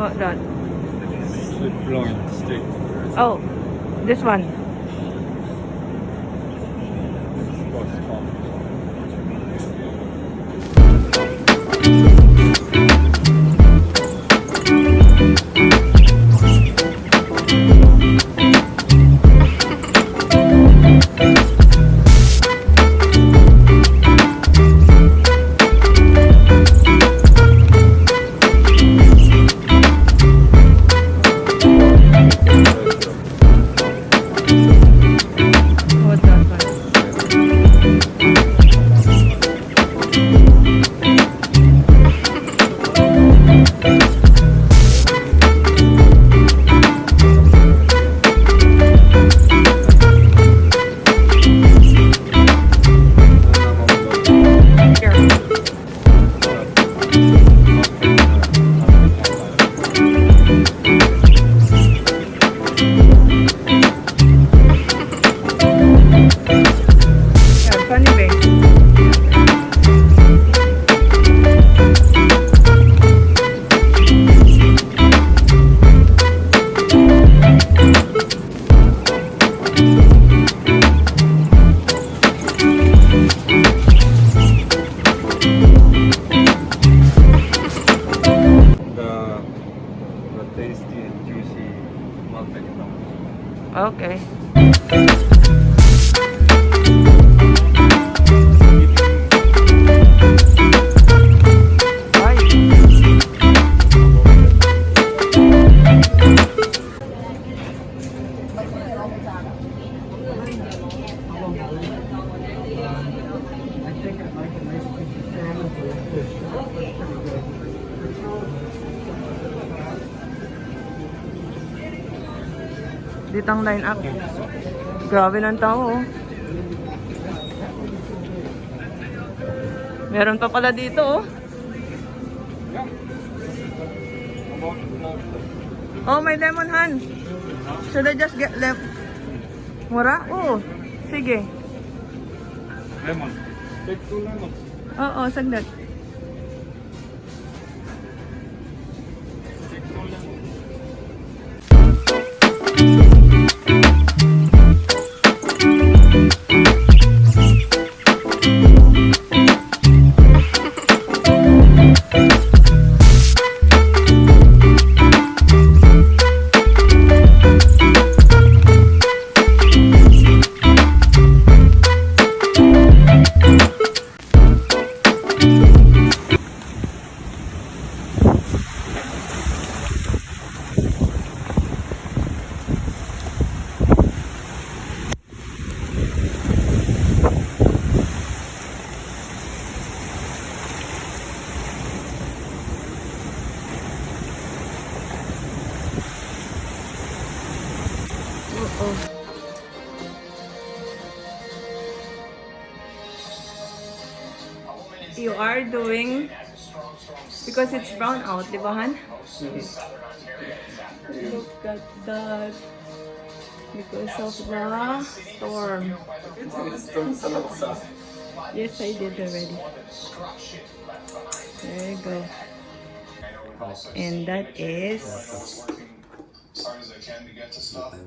What that? Slip blowing stick. Oh, this one. What that funny bang. The tasty and juicy mutton. Okay. Dito ang line up. Grabe ng tao, oh. Meron pa pala dito, oh. Oh, may lemon hand. Should I just get mura? Oo. Sige. Lemon. Take 2 lemons. Oo, saglit. Take 2 lemons. You are doing because it's brown out, di ba, Han? Look at that. Because of the storm. Yes, I did already. There you go. And that is as hard as I can to get to stuff.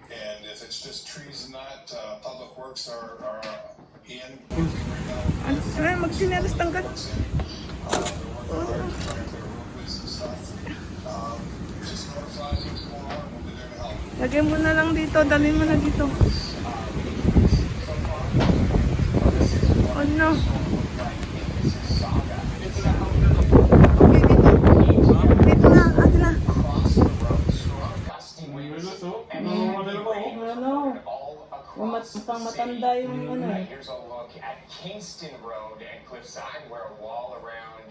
And if it's just trees and that, Public Works are in. ano, magsinelas tangkat. Lagyan mo na lang dito, dalhin mo na dito. Oh no. Dito na, ate na. Pang matanda yung ano eh. Here's a look at Kingston Road and Cliffside, where a wall around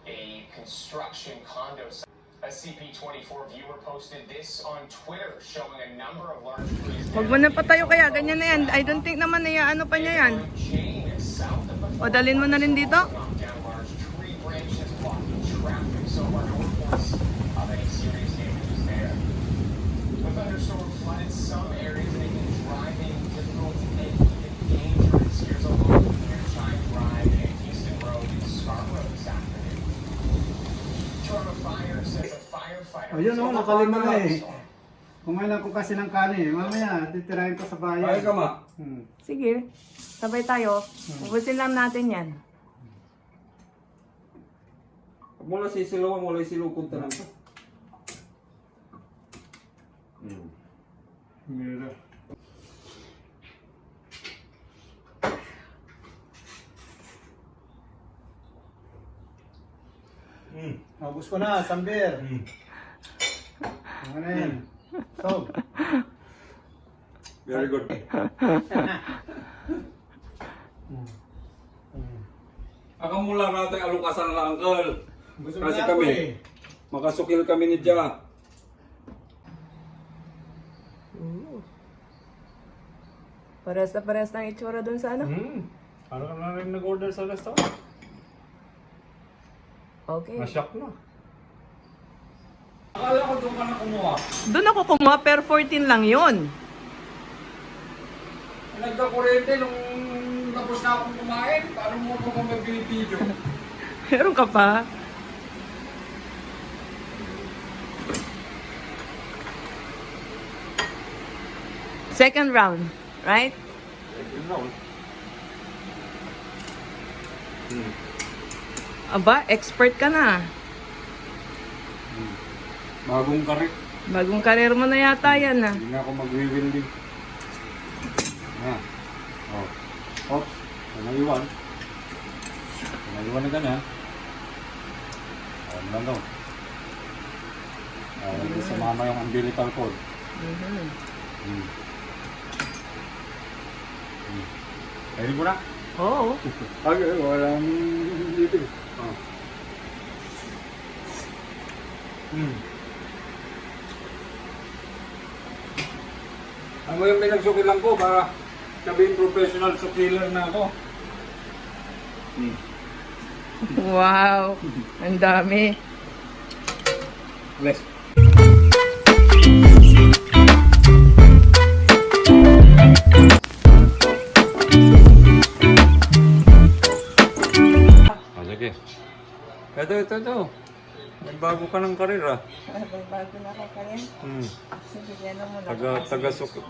a construction condo site. A CP24 viewer posted this on Twitter, showing a number of large trees. Huwag mo na patayo kaya, ganyan na yan. I don't think naman na ano pa niya yan. O dalhin mo na rin dito. The thunderstorm flooded some areas, making driving difficult and even dangerous. Here's a look near Chime Drive and Houston Road in Scarborough this afternoon. Toronto Fire Ayun o, nakalima na eh. Kumain ako kasi ng kanin. Mamaya, titirahin ko sa bayan. Kaya ka ma. Sige, sabay tayo. Ubusin lang natin yan. Mula sisilawan, mula isilukod ta lang. Mira. Ubus ko na, Sambir. Ano na yan? So, Very good. Akang mula natin alukasan lang, uncle. gusto Kasi na ako kami, eh. makasukil kami ni Dia. Pares na pares ng itsura dun sa ano? Parang na rin nag-order sa restaurant. Okay. Na-shock na. Akala ko doon ka na kumuha. Doon ako kumuha, pero 14 lang yun. Nagka-kuryente nung tapos na akong kumain. Paano mo ko kung mag-video? Meron ka pa. Second round, right? Aba, expert ka na. Bagong karik. Bagong karir mo na yata yan ah. Hindi na ako mag-wielding. Oops. Naiwan. Naiwan na ganyan. Ano lang daw. Hindi sumama yung umbilical cord. Pwede mo na? Oo. Okay, walang dito. Ano yung pinagsukilan ko para sabihin professional sukiler na ako? Wow. Ang dami. Bless. Sige. Ito. May bago ka ng karir ah. Bago na ako ka rin. Sige, yan mo lang.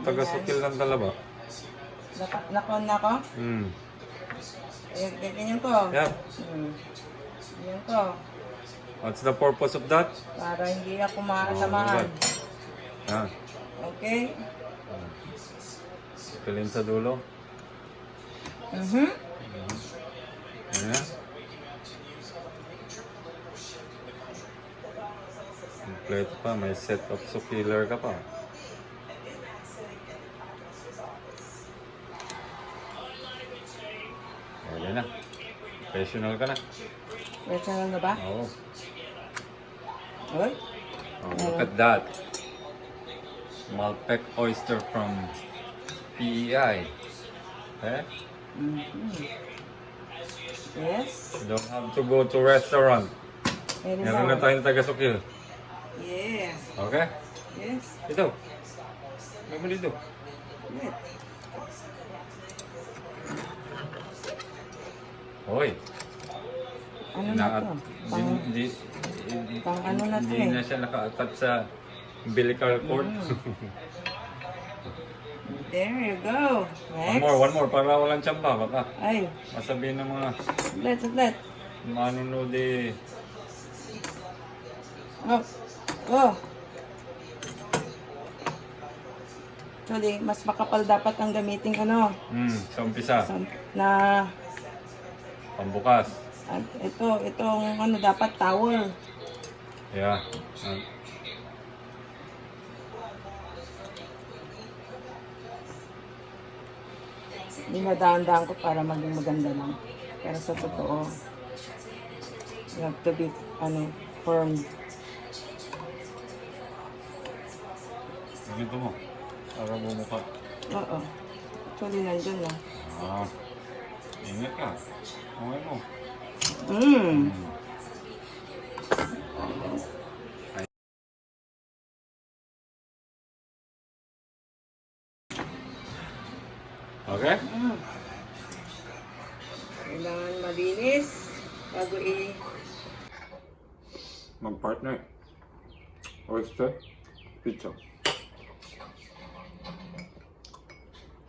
Taga-sukil ng talaba. Nakon na ako? Ganyan ko. Yeah. Ganyan ko. What's the purpose of that? Para hindi ako makatamaan. Yan. Okay? Sukilin sa dulo. Ayan. Complete pa. May set of sukiler ka pa. Pwede na. Professional ka na. Professional na ba? Oo. Oy? Oh, look at that. Malpec oyster from PEI. Eh? Yes. You don't have to go to restaurant. Very Meron na tayong taga-sukil. Yeah. Okay? Yes. Ito. Gawin mo dito. Wait. Hoy. Ano na to? Pang ano na to Hindi eh? na siya naka-attach sa umbilical cord. There you go. Next. One more. Para walang tsamba. Baka Ay. masabihin ng mga Saglit. manunod eh. Oh. Oh. Actually, mas makapal dapat ang gamitin ano. Sa umpisa. Na Pambukas. at itong ano dapat towel. Yeah. Dinadaan-daan ko para maging maganda lang. Pero sa totoo, you have to be firm. Ganito mo. Para bumukha. Oo. Actually, nandun na. Ingat ka. Okay mo. Okay? Kailangan malinis bago Mag-partner. oyster pizza.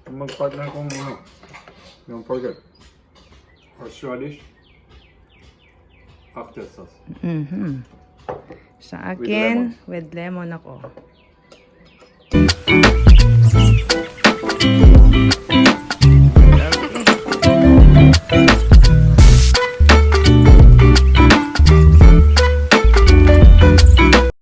Mag-partner kong don't forget, horseradish, cocktail sauce. Sa With akin, with lemon ako.